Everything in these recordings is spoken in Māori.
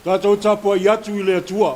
Tātou Tapua'iga atu I le atua.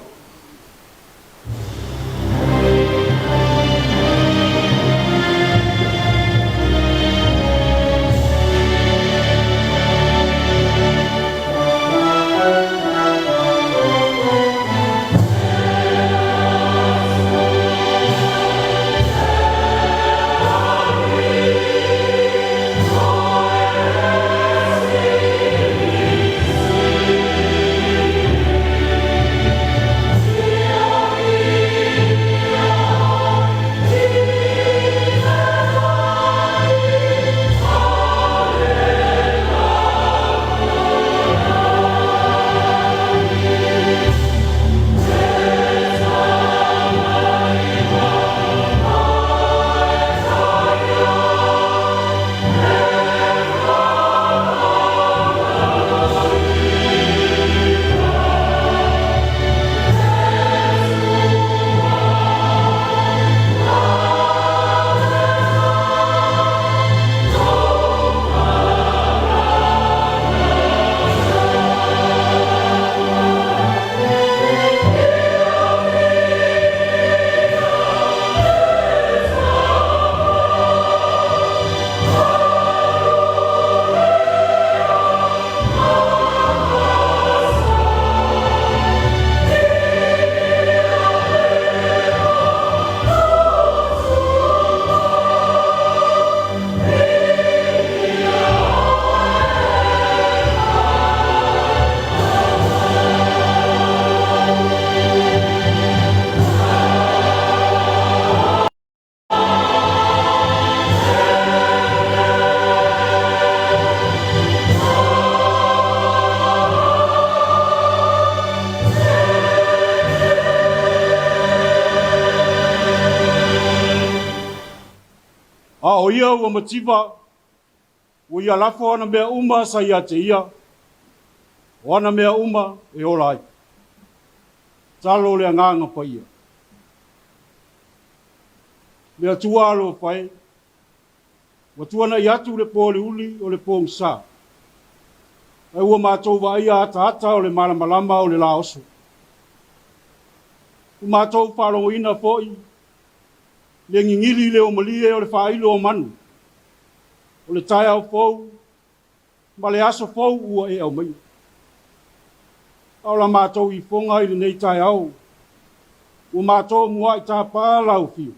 O ia ua matiwa, ua ia lafo ana mea uma sa ia te ia, o ana mea uma e ola ai. Talo le nganga pa ia. Mea tua alo pai, wa tuana i atu le pō le uli o le pō ngsa. Ai ua mātou wa ia ata o le malamalama o le laoso. U mātou wharongo ina fōi, le ngingili le o malie o le whailo o manu. O le Taeao fōu, ma le aso fōu ua e au mai. Au la mātou I whonga I le nei Taeao. Ua mātou mua I tā pālau whio.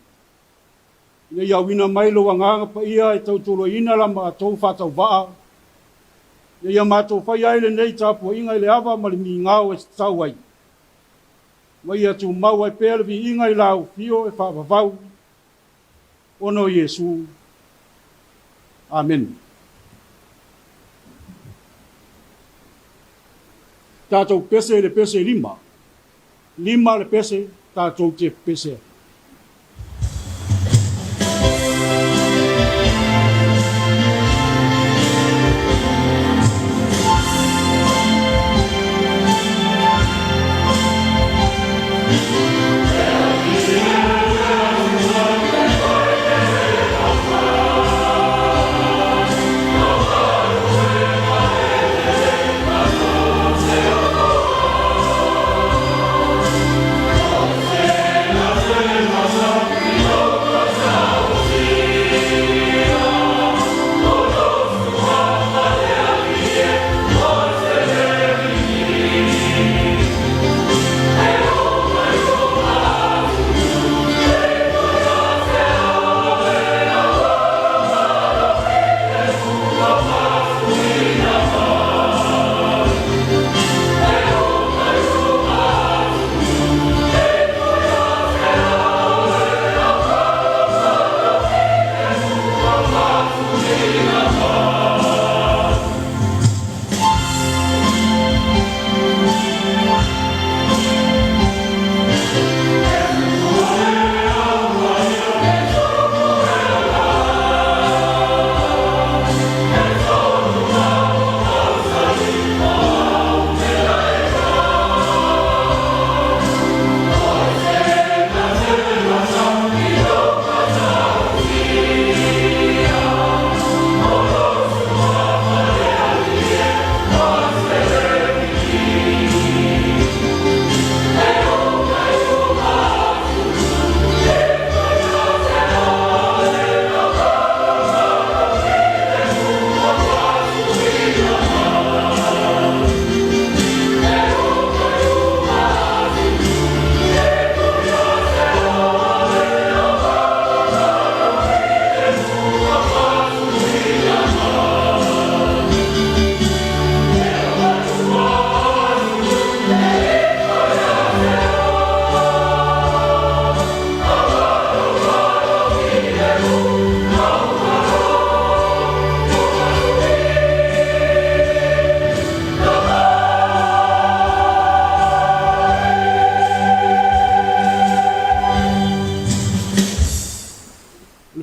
Nei au ina mailo a nganga pa ia e tautoro ina la mātou whatau waa. Nei a mātou whai ai le nei Tapua'iga I le awa ma le mi ngāo e tau ai. Mai atu mau ai pēle vi inga I lau whio e whawawau. Ono Yesu. Amen. Tātou pese le pese lima. Lima le pese, tātou te pese. Amen.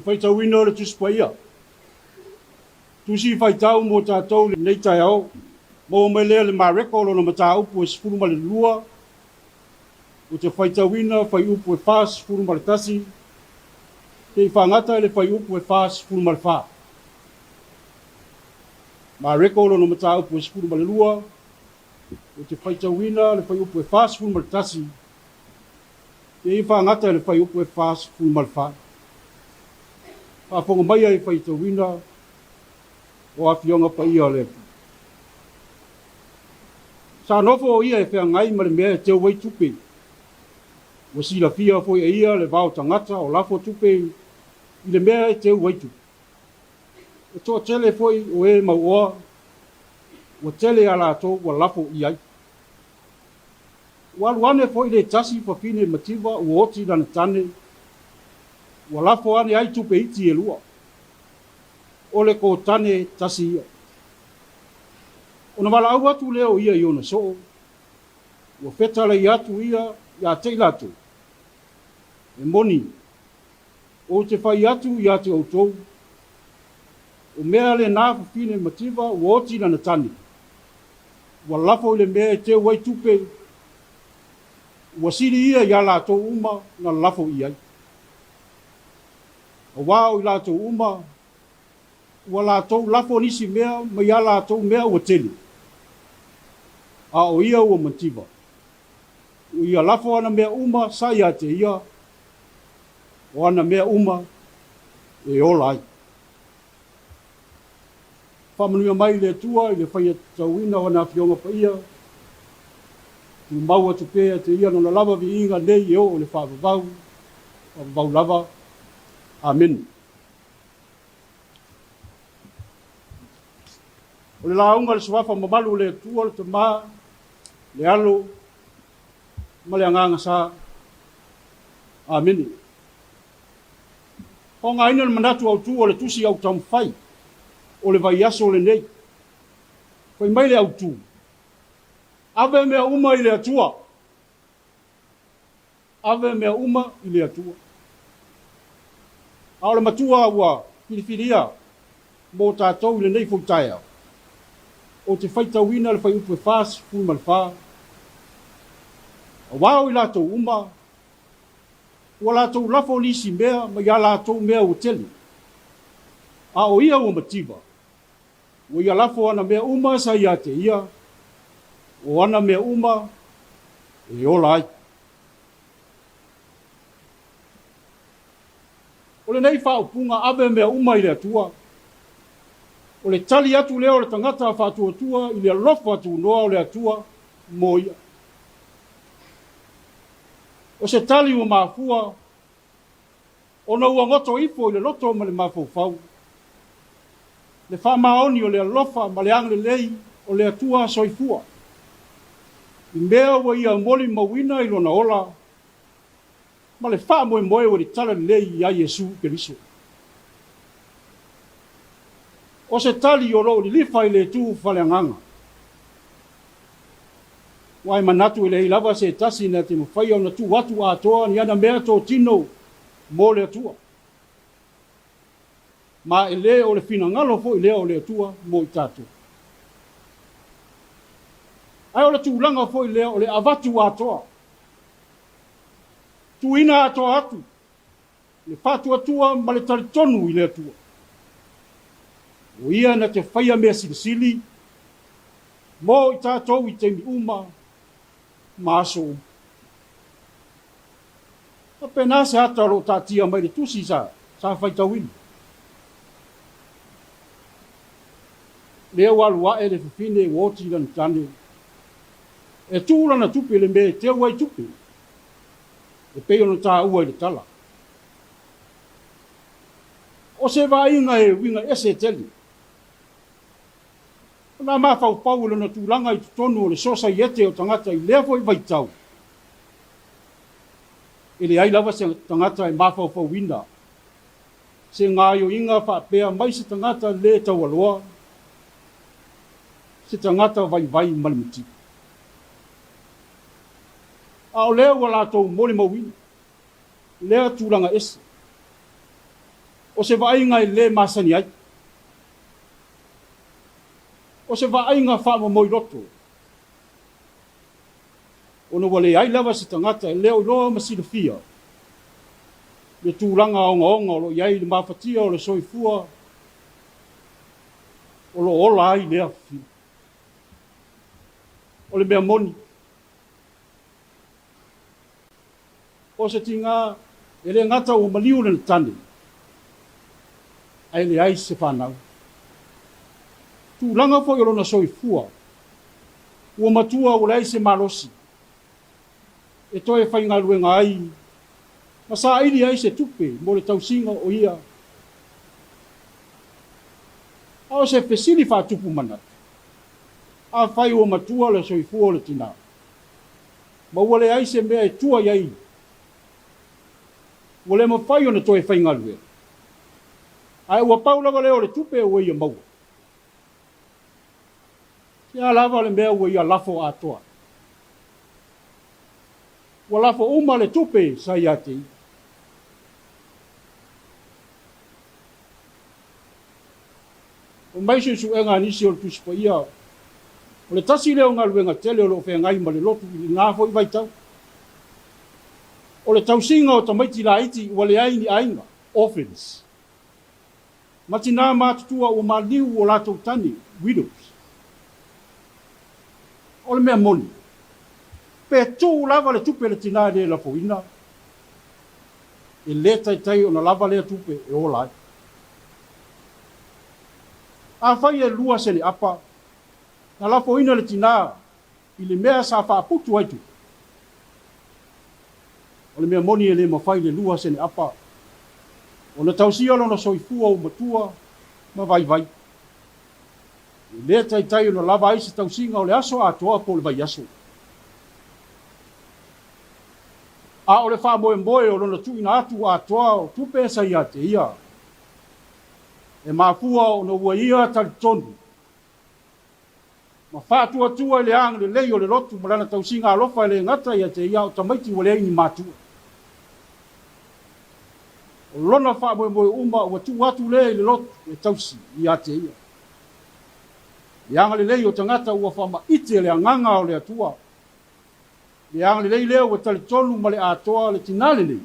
le whaitau ina o le tuspaia. Tusi whaitau mo tātou le nei Taeao, mo me lea le mareko lo na mata upu e sifuru ma le lua, o te whaitau ina whai upu e wha sifuru ma le tasi, te i whangata e le whai upu e wha sifuru ma le wha. Mareko lo na mata upu e sifuru ma le lua, o te whaitau ina le whai upu e wha sifuru ma le tasi, te i whangata e le whai upu e wha sifuru ma le wha. Whafonga mai ai whaitau ina, o a fionga pa ia le. Sa nofo o ia e whea ngai ma le mea te wai tupe. Wa sila fia fo e ia le vau tangata o lafo tupe i le mea e te wai tupe. E toa tele fo o e mauoa, wa tele ala to wa lafo i ai. Wa luane fo i le tasi pa fine mativa o oti lana tane, wa lafo ane ai tupe iti e lua. Ole ko tane tasi ia. Ona wala au atu leo ia i ona soo. Ua whetala i atu ia, ia te ilato. E moni. O te whai atu i ate autou. O mea le nāfu fine mativa, ua oti na tani. Ua lafo i le mea te wai tupe. Ua siri ia i ala atou uma na lafo i ai. O wao i la atou uma, ua lātou lafo nisi mea, ma ia lātou mea ua tele. A o ia ua mantiva. O ia lafo ana mea uma, sa ia te ia. O ana mea uma, e ola ai. Whamanuia mai le tua, i le whaia tauina o na fionga pa ia. Tu maua tu pēa te ia, nona lava vi inga nei e o le whaavavau lava. Amen. O le launga le suafa mamalu le tua le tama, le alo, ma le anganga sa. Amen. O ngā ina le manatu au tu o le tusi au tamwhai, o le vai aso le nei. Koe mai le au tu. Ave mea uma i le atua. Ave mea uma i le atua. A o le matua ua filifilia, mo tātou i le nei fau Taeao. O te whaitau ina le whai upu e whās, fui ma le whā. A wāo i lātou uma, ua lātou lafo nisi mea, ma ia lātou mea o tele. A o ia ua mativa. O ia lafo ana mea uma sa ia te ia, o ana mea uma, e ola ai. O le nei whaupunga ave mea uma i le atua. O le tali atu leo le tangata a whātua i le alofa atu noa o le atua mo ia. O se tali o māfua, o na ua ngoto ifo i le loto ma le māfaufau. Le whamaoni o le alofa ma le angle lei o le atua soifua. I mea wa ia moli mawina i lona ola, ma le wha moe moe o le tala lei i a Yesu Keriso. O se tali o lo li lifa i le tu whaleanganga. Wai manatu i le lava se tasi na te mwhai au na tu watu a toa ni ana mea tō tino mō le atua. Ma e le o le fina ngalo fo i le o le atua mō i tātua. Ai o le tūlanga fo i le o le avatu a toa. Tu ina a toa atu. Le whatu atua ma le taritonu i le atua. O ia na te whaia mea silisili, mō i tātou i te mi uma, maaso. A pena se ataro tātia mai le tusi sa whaitawini. Lea walua e le whiwhine woti lan tane. E tūrana tupe le me te wai tupe. E peo na tā ua i le tala. O se vainga e winga ese teli. Nā mawhau pau le na tūranga i tutonu o le sosa i ete o tangata i lea foi vaitau. E le ai lava se tangata i mawhau pau winda. Se ngā yo inga whapea mai se tangata le tau aloa. Se tangata vai malimuti. A o lea ua lātou mole mawini. Lea tūranga ese. O se vainga I le masani ai. O se vainga wha moi roto. Ono wale ai lava se tangata leo loa masilafia. Le tūlanga o ngaonga o lo iai le mafatia o le soifua. O lo ola ai lea fi. O le mea moni. O se tinga e le ngata o maliu le tane. Ai le ai se whanau. Tūlanga fo i lona soifua. Ua matua o le ai se malosi. E toe whainga luenga ai. Ma sa ili ai se tupe, mo le tausinga o ia. Ao se fesili wha tupu manat. A whai o matua le soifua o le tina. Ma ua le ai se mea e tua iai. Ua le ma whai o na toe whainga lue. Ai ua paulaga leo le tupe o ia maua. Ia lava le mea ua ia lafo atoa. Ua lafo uma le tupe sa ia te i. O maise su enga nisi o le tuspa ia. O le tasi leo ngā luenga tele o lo whengai ma le lotu I ngā fo I vaitau. O le tausinga o tamaiti la iti ua le aini ainga, orphans. Mati nā mātutua o maliu o lātou tani, widows. O le mea moni. Pe tō lava le tupe le tina le la foina. E le tai o na lava le tupe e o lai. A whai e lua se le apa. Na la foina le tina I le mea sa whaaputu aitu. O le mea moni e le mawhai le lua se le apa. O na tausia lo na soifua o matua ma vai vai. E le tai o na lava ai se tausinga o le aso atoa po le vai aso. A o le wha moe o lona tuina atu atoa o tupe sa ia te ia. E mafua o na ua ia talitonu. Ma whātua tua le ang le lei o le lotu malana tausinga alofa le ngata ia te ia o tamaiti o le aini mātua. O lona wha moe uma ua tu atu le lotu e tausi ia te ia. Le anga le lei o tangata ua wha ite le anganga o le atua. Le anga le lei leo ua talitonu ma le atoa le tinale lei.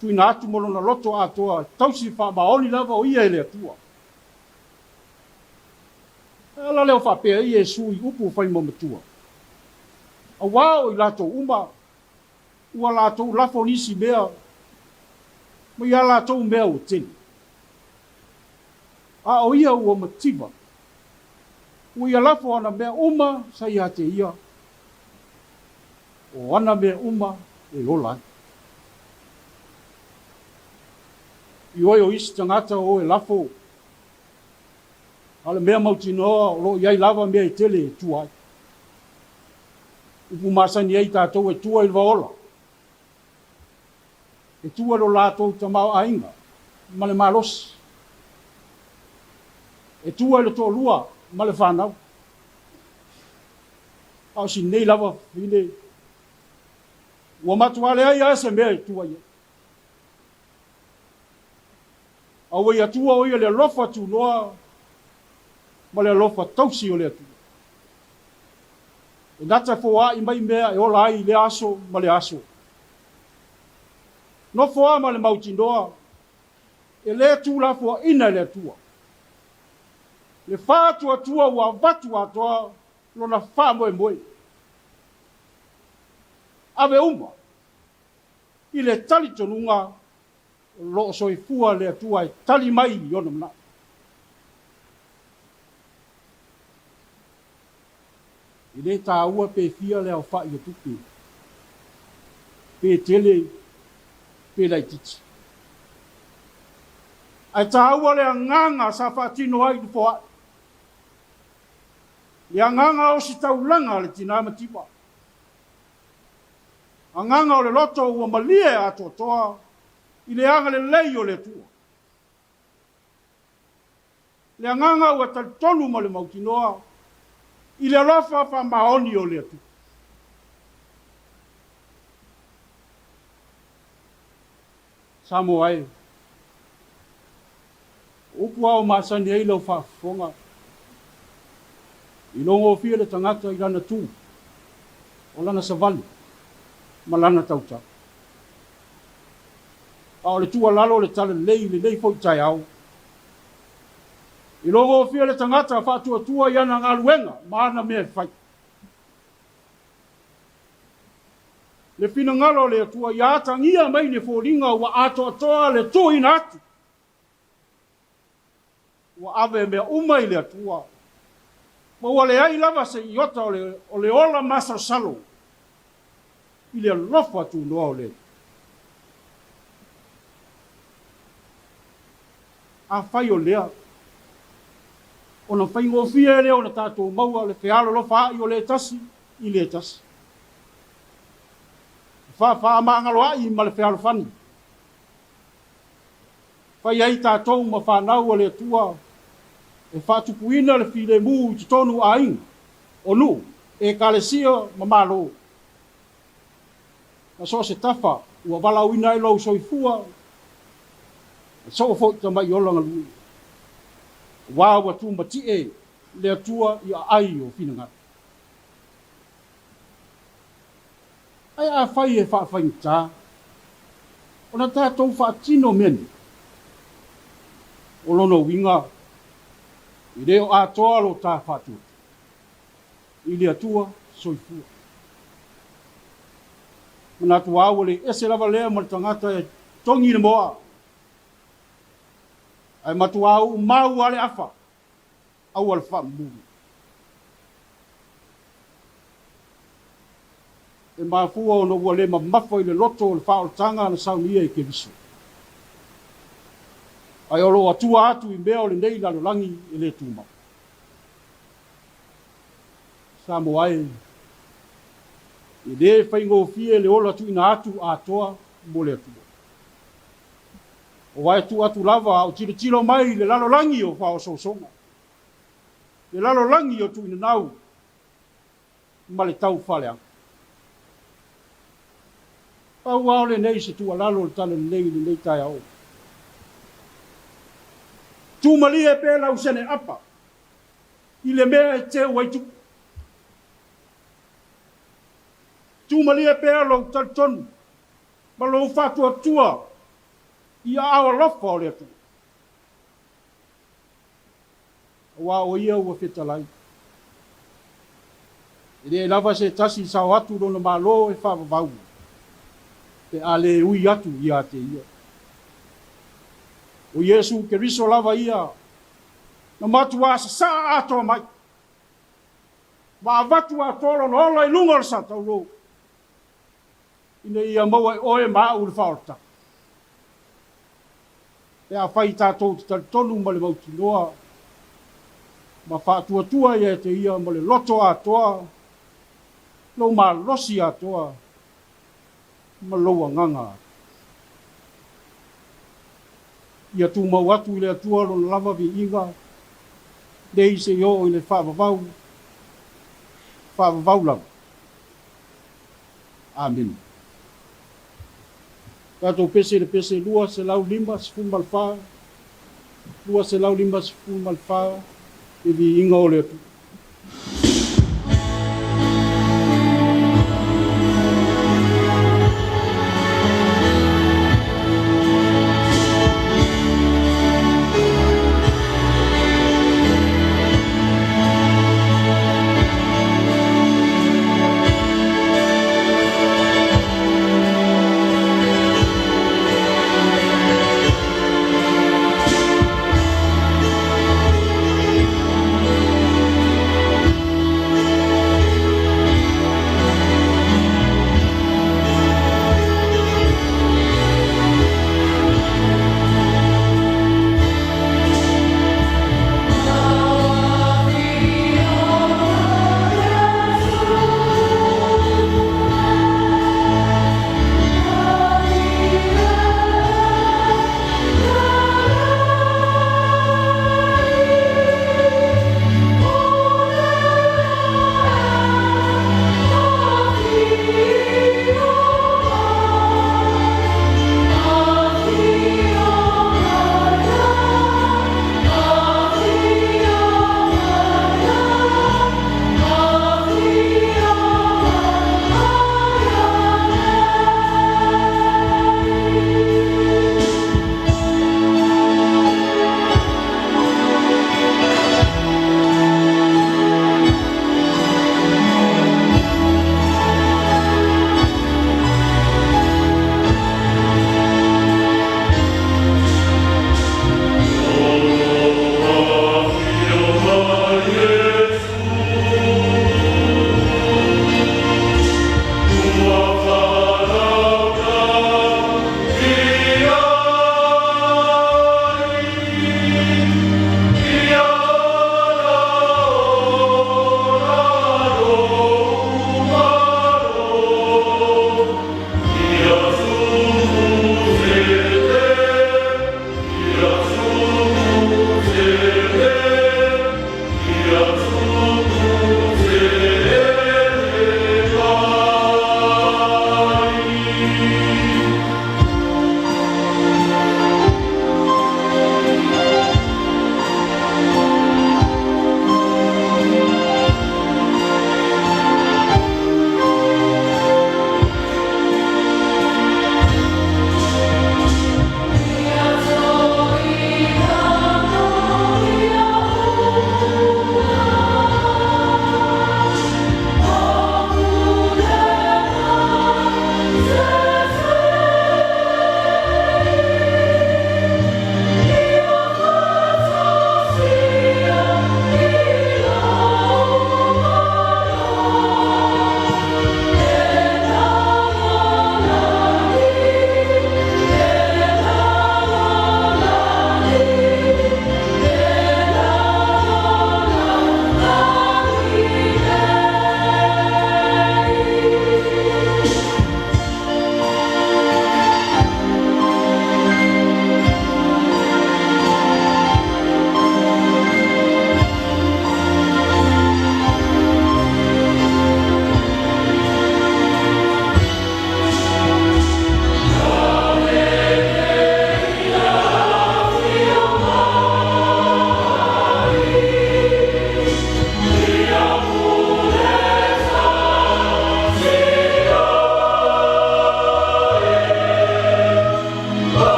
Tuina atu molona loto atoa tausi wha maoni lava o ia e le atua. Ala leo whapea I e sui upu whai mamatua. A wao I lato uma, ua lato lafo nisi mea, ma ia lato mea o teni. A o ia ua matiba, ua ia lafo ana mea uma sa ia te ia, o ana mea uma e lolai. I oi o isi tangata o e lafo, ale mea mautinoa o lo iai lava mea I tele e tuai. Upu masani ei tātou e tua I vaola. E tua lo lātou tamau ainga, ma le malos. E tua le tō lua, ma le whanau. Au si nei lava fine. Ua matuale ai ase mea e tua ia. Au ia tua o ia le lofa tu loa, ma le alofa tausi o le atu. E nata foa I mai mea e ola ai le aso ma le aso. No foa ma le mautinoa, e le atu la foa ina le atua. Le whātua tua ua watu atoa, lona wha moe moe. Ave uma, I le tali tonunga, lo soifua le atua e tali mai I ona mana. I le tā ua pe fia leo wha I o tupi. Pe tele, pe lai titi. Ai tā ua lea nganga sa whaatino ai du foa. Lea nganga o si taulanga le tina matipa. A nganga o le loto ua malie ato toa. I le anga le lei o le tua. Lea nganga ua talitonu ma le mautinoa. I le alofa wha maoni o le atu. Samoa e, pua o masani ai lau whaafonga. I longo fia le tangata i lana tū, o lana savali, ma lana tautau. A o le tua lalo le tala le lei fo i Taeao. I longo fia le tangata whaatua tua i ana ngā luenga, maana mea whai. Le fina ngalo le tua i atangia mai ne fōringa wa ato atoa le tō ina atu. Wa ave mea umai le tua. Ma wale ai lava se iota o le ola masa salo. I le lofa tu noa o le. A whai o lea. O na whai ngofia lea o na tātou maua le whialo lofa ai o le tasi. I le tasi. Wha maangalo ai ma le whialo whani. Whai ai tātou ma whanau o le tua. E whātupuina le while mū i tonu a inga, o nu, e kālesia ma malo. Na so se tafa, ua walau ina i lau soifua, e so fo ta mai olanga lui. Wā ua tūmati e, le atua i a ai o whina. Ai a whai e whaafangita, o na tātou whaatino meni, o lono winga, I reo a toa lo tā whātua. I lea tua soifua. Mana tu awale ese lava lea ma tangata e tongi na moa. Ai matu au mau ale afa. Au al wha mbugi. E mafua o no wale ma mafo I le loto o le wha o tanga na saunia I ke viso. Ai olo atua atu I mea o le nei lalo langi I le tūma. Samoa I le whaingo fie le ola tu ina atu atoa mo le atua. O wai atu lava o tiro mai le lalo langi o wha o sosonga. Le lalo langi o tu ina nau ma le tau whaleanga. Pau au le nei se tua lalo le tala le nei Taeao. Tu malia pe la usene apa. I le mea e te waitu. Tu malia pe lo talton. Ma lo fatu tua. I a lofa o le atu. Wa o ia ua fetalai. E lava se tasi sa atu no malo e fa vau. Pe ale ui atu ia te ia. O Yesu ke riso lava ia. Na matua sa ato mai. Ma vatu atoro no ola I lunga sa taulo. Ine ia maua oe maa ul faorta. E a whai tātou te tonu ma le mauti noa. Ma whātua ia te ia ma le loto atoa. Lo ma losi atoa. Ma loa nganga. Ia tu mau atu I le atua lo lava vi inga. Dei se yo I le whaavavau. Whaavavau lau. Amen. Kato pese le pese lua se lau lima se fun malfa. Lua se lau lima se fun malfa. E vi inga o le atu.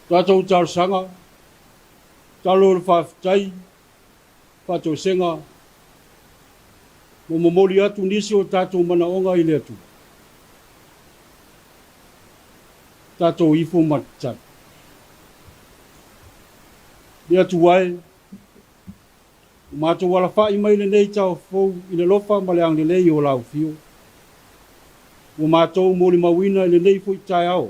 Tātou tāru sanga, tālu le whawhitai, whātou senga, mo momoli atu nisi o tātou mana onga i le atu. Tātou ifo matatai. Le atu wae, mātou wala whai mai le nei tau fau i le lofa ma le ang le lei o lau fio. O mātou mōli mawina i le nei fo i Taeao.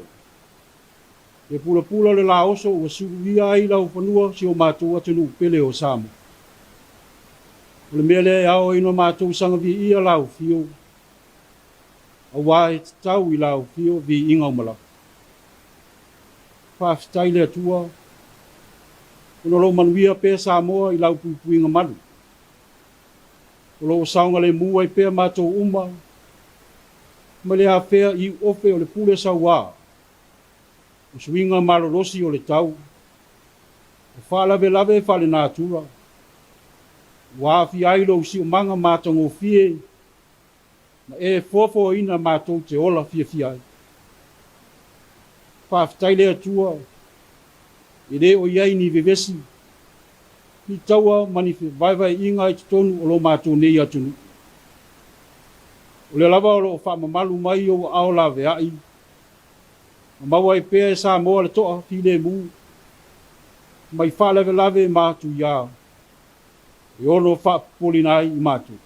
Le pula pula le la oso o suruia ai lau whanua si o mātou atunu pele o Samoa. O le mele ao ino mātou sanga vi ia lau fio. A wae tau i lau fio vi inga umala. Whawhitai le atua. Ono lo manuia pe Samoa i lau pupuinga manu. O lo saunga le mua i pe mātou uma. Ma le hawhea i ofe o le pule sa waa. O suinga malorosi o le tau. O whalawe lawe whale nātura. Wafi ailo si o manga mātango fie. Ma e fofo ina mātou te ola fie fie ai. Whawhitai le atua. E re o iai ni vevesi. Ni taua mani vai inga i tonu o lo mātou nei atunu. O le lava o lo whamamalu mai o ao la veai. Maua e pēa e Samoa le toa file mu. Mai whalewe lave mātou ia. E ono whapolinai i mātou.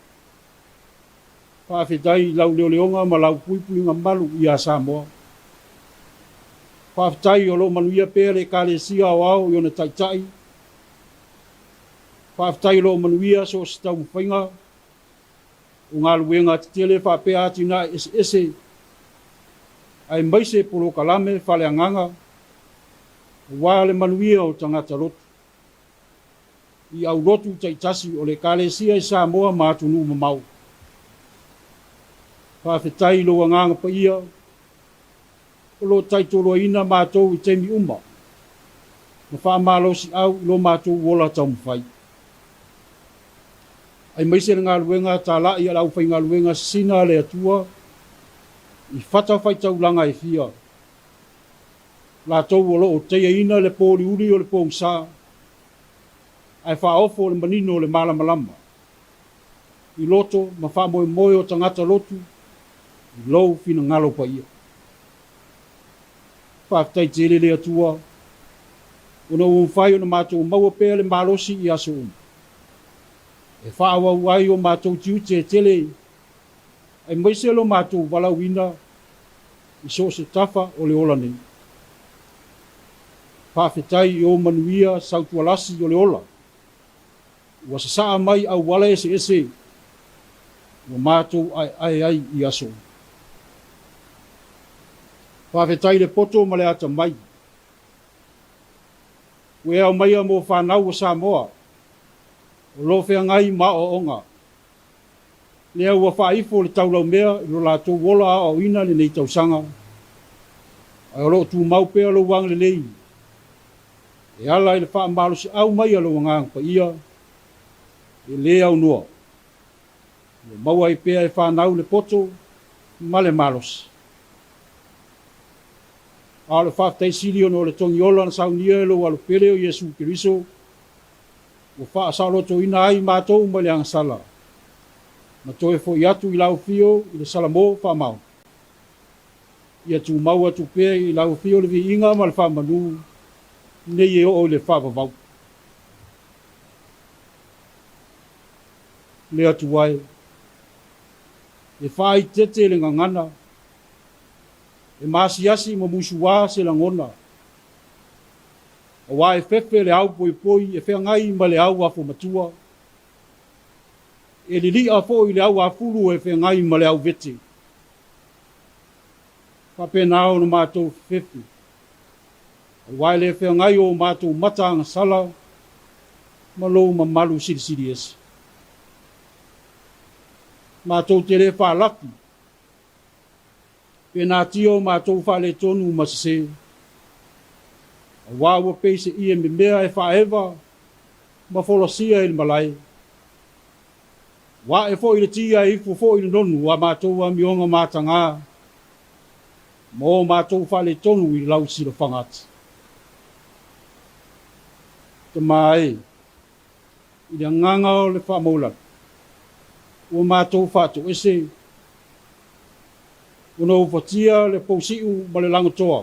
Whawhetai lau leoleonga ma lau puipuinga malu i a Samoa. Whawhetai o lo manuia pēa le kālesia o au i ona taitai. Whawhetai lo manuia so stau mwhainga. O ngā luenga te tele whapea atina ese. Ai maise polo kalame whale anganga. Wale manuia o tangata rotu. I au rotu taitasi o le kālesia i Samoa mātunu mamau. Whawhetai lo anganga pa ia. O lo taitoro ina mātou i temi uma. Na whaamalo si au lo mātou wola tau mwhai. Ai maise ngā luenga tā lai alau whai ngā luenga sina le atua. I whata whai tau langa e fia. La tau o lo o teia ina le pōli uri o le pōng sā. Ai whaofo le manino le malamalama. I loto ma whamoe moe o tangata lotu. I lou fina ngalo pa ia. Whaftai te le atua. Ona whai o na mātou maua pēr le malosi i aso umu. E whaawa uai o mātou tiu te tele. Ai maise lo mātou wala wina. I so se tafa o le ola nei. Whawhetai o manuia sautualasi o le ola. Ua sa saa mai au wala ese ese. Ua mātou ai i aso. Whawhetai le poto ma le ata mai. Ue au mai mo whanau o Samoa. O lo whea ngai ma o onga. Lea ua whaifo le taulau mea i lo lātou wola a o ina le nei tausanga. Ai o lo tu mau pēa lo wang le lei. E ala i le wha ambalo si au mai alo wangang pa ia. E lea au noa. O maua i pēa e whanau le poto ma le malos. A le whawhtai siri ono le tongi ola na saunia lo alu pere o Yesu Kiriso. O wha asaloto ina ai mātou ma le angasala. Ma toe fo i atu i lau fio i le salamo wha mau. I atu mau atu pēa i lau fio le vi inga ma le wha manu. Nei e o le wha vavau. Le atu wai. E wha i tete le ngangana. E masiasi ma musua se la ngona. O wa e fefe le au poi poi e whea ngai ma le au afo matua. E li li afo i le au afuru e whea ngai ma le au vete. Pape nao na mātou fefe. O wa le whea ngai o mātou matanga sala ma lo ma malu siri siri esi. Mātou te le wha laki. Pena tio mātou whale tonu masase. A wāua peise i e me mea e whaewa, ma wholosia e malai. Wā e fo i le tia e fo i le nonu, wa mātou a mionga mātanga. Mō mātou whale tonu i lau sira whangati. te mai i le nganga o le whamola. Ua mātou whātou ese, una ufatia le pausiu ma le langotoa.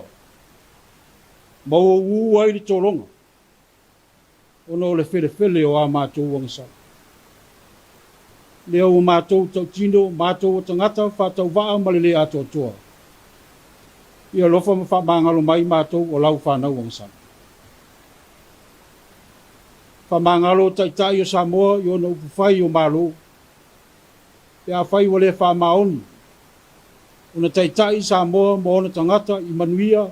Ma o uai li tōronga. Ono le whele o a mātou wangasau. Leo o mātou tau tino, mātou o tangata, whātou waa ma le ato toa. Ia lofa ma whamangalo mai mātou o lau whanau wangasau. Whamangalo taitai o Samoa, i ona upufai o malo. Pea whai wale whamaoni. Ona taitai Samoa, ma ona tangata, i manuia,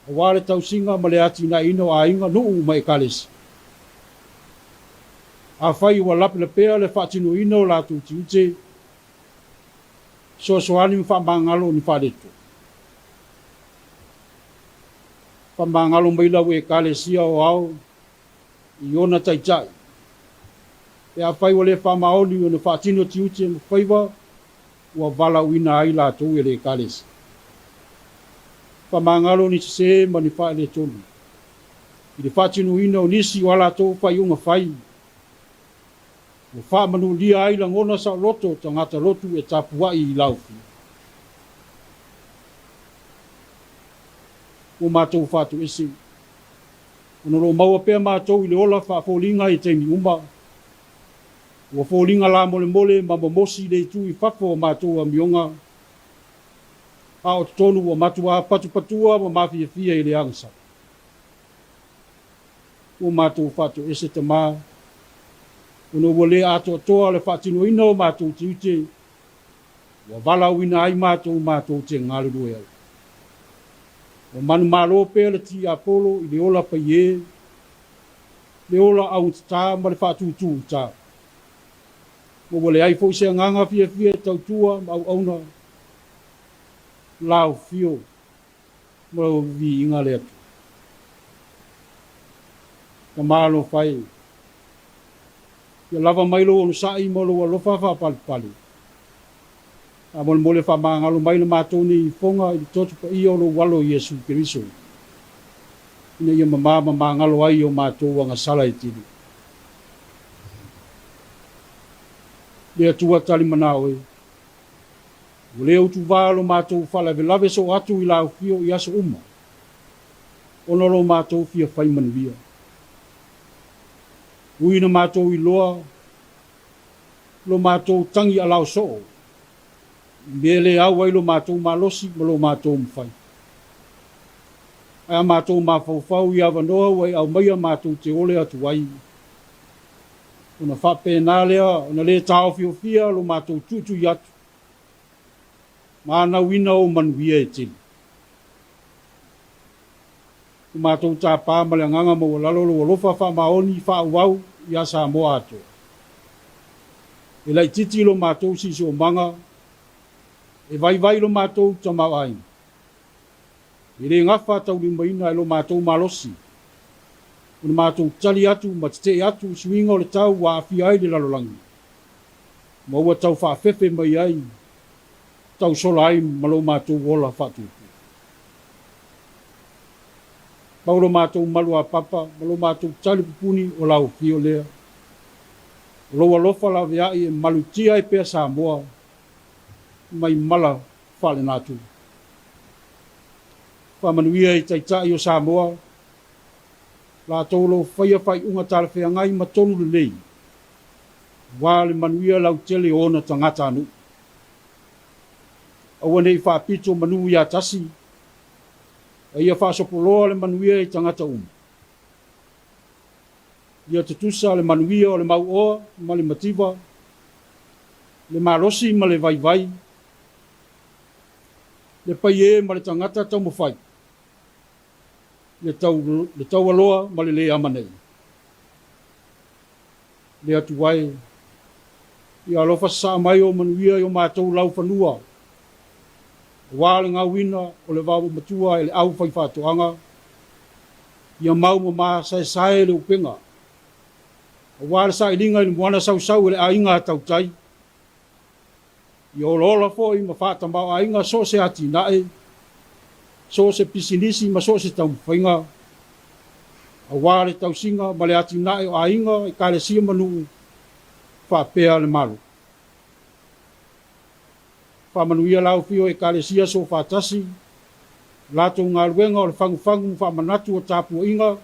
a wale tau singa, ma le ati na ino a inga, nuu mai kalesi. A whai ua lapi le pea le whaatino ino la tu tiute, soani mi whamangalo ni whareto. Whamangalo mai lau e kalesia o au, i ona taitai. E a whai wale whamaoni o na whaatino tiute ma whaiwa, ua vala uina ai la tu e le kalesi. Whamangalo ni se ma ni whae le tonu. I le whaatino ina o nisi wala tu whai unga whai. O whamanu lia ai langona sa loto tangata lotu e Tapua'iga i laufi. O mātou whātou ese. Ono ro maua pēr mātou i le ola whaafolinga i teimi umba. O folinga la mole ma mosi le tu i whafo o mātou a mionga. A o tonu o matua patu-patua ma mawhia i le angsa. O mātou whātou ese te maa. Ono wale ato toa le whaatino ina o mātou tiute. Wa wala wina ai mātou te ngāliru e au. O manu malo pēr le ti apolo i le ola pa ie. Le ola au tā ma le whaatutu tā. Mo wale ai fo se nganga fia tau tua au auna. Lau fio. Mo vi inga le atu. Ka malo whai. Ia lava mailo o sai mo lo lofa fa pali. A mole fa mangalo mai le mātou ni fonga i totu pa i o lo walo Yesu Kiriso. Ina ia mama mangalo ai o mātou wanga sala i tiri. Lea tua tali manao e. Lea utu valo mātou fala ve lave so atu i lau fio i aso uma. Ono lo mātou fia fai manuia. Uina mātou i loa, lo mātou tangi a lau soo. Mele au ai lo mātou malosi, ma lo mātou mwhai. Ai a mātou mawhauwhau i awanoa, wai au maia mātou te ole atu ai. Ona whape nā lea, ona le tāo fia lo mātou tutu i atu. Mana wina o manuia e tini. O mātou tā pāmale nganga mo lalolo o lofa wha maoni wha uau i a Samoa ato. E lai titi lo mātou si o manga, e vai lo mātou tamau aina. E re ngawha tau li maina e lo mātou malosi. O na mātou tali atu, matite atu, suinga o le tau wa awhi ai le lalolangi. Ma ua tau wha fefe mai ai, tau sola ai malo mātou wola whatu. Paulo mātou malu a papa, malo mātou tali pupuni o lau fio lea. Loa lofa la veai e malu tia e pēr Samoa, mai mala whale nātu. Whamanuia i taitai o Samoa, la tolo whaia whai unga tala whea ngai matonu le lei. Wale manuia lau tele ona tangata anu. Awa nei whapito manu i atasi, e ia whaasopoloa le manuia i tangata Ia tutusa le manuia o le mauoa, ma le mativa, le malosi ma le vai. Le paie ma le tangata tau mawhai. Le tau aloa ma le amanei. Le atu wai. Ia alofa sa mai o manuia i o mātou lau whanua. Wāle ngā wina o le wawa matua e le au whai whātuanga. Ia mau ma sae le upenga. O wāle sa ilinga i moana sau e le ainga tau tai. Ia o lola fo i ma whātambau ainga so se ati nae. So se pisinisi ma so se tau whainga. Awa le tausinga ma le atinae o ainga I kalesia manu whapea le malu. Whamanuia lau fio e kalesia so whatasi, lato ngā ruenga o le whangu whamanatu o Tapua'iga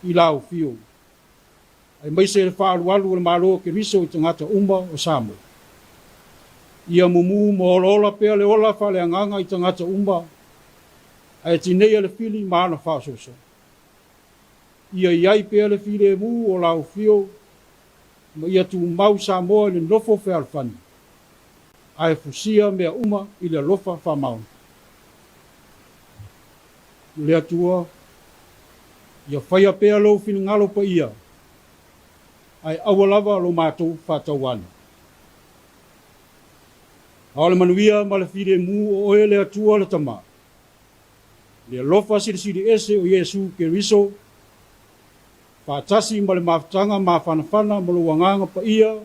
I lau fio. Ai maise le whaalualu o le malo ke riso I tangata uma o Samoa. Ia mumu mo ola pea le ola whale anganga I tangata uma, ai tinea le fili maana whasoso. Ia iai pea le fili mu o lau fio, ma ia tu mau Samoa le nofo whealfani. Ai fusia mea uma I le lofa whamau. Lea tua, ia whaia pea lo fili ngalo pa ia, ai awalava lo mātou whātauana. Aole manuia ma le fili mu o oe lea tua le tama. Lea lofa siri ese o Yesu ke riso, whātasi ma le mawhtanga ma whanawhana ma lo wanganga pa ia,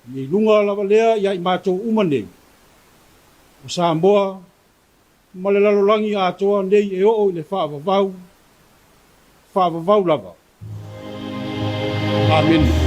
I lunga lava lea ia I mātou umane. O Samoa, ma le lalolangi atoa nei e o le whaavavau lava. Amen.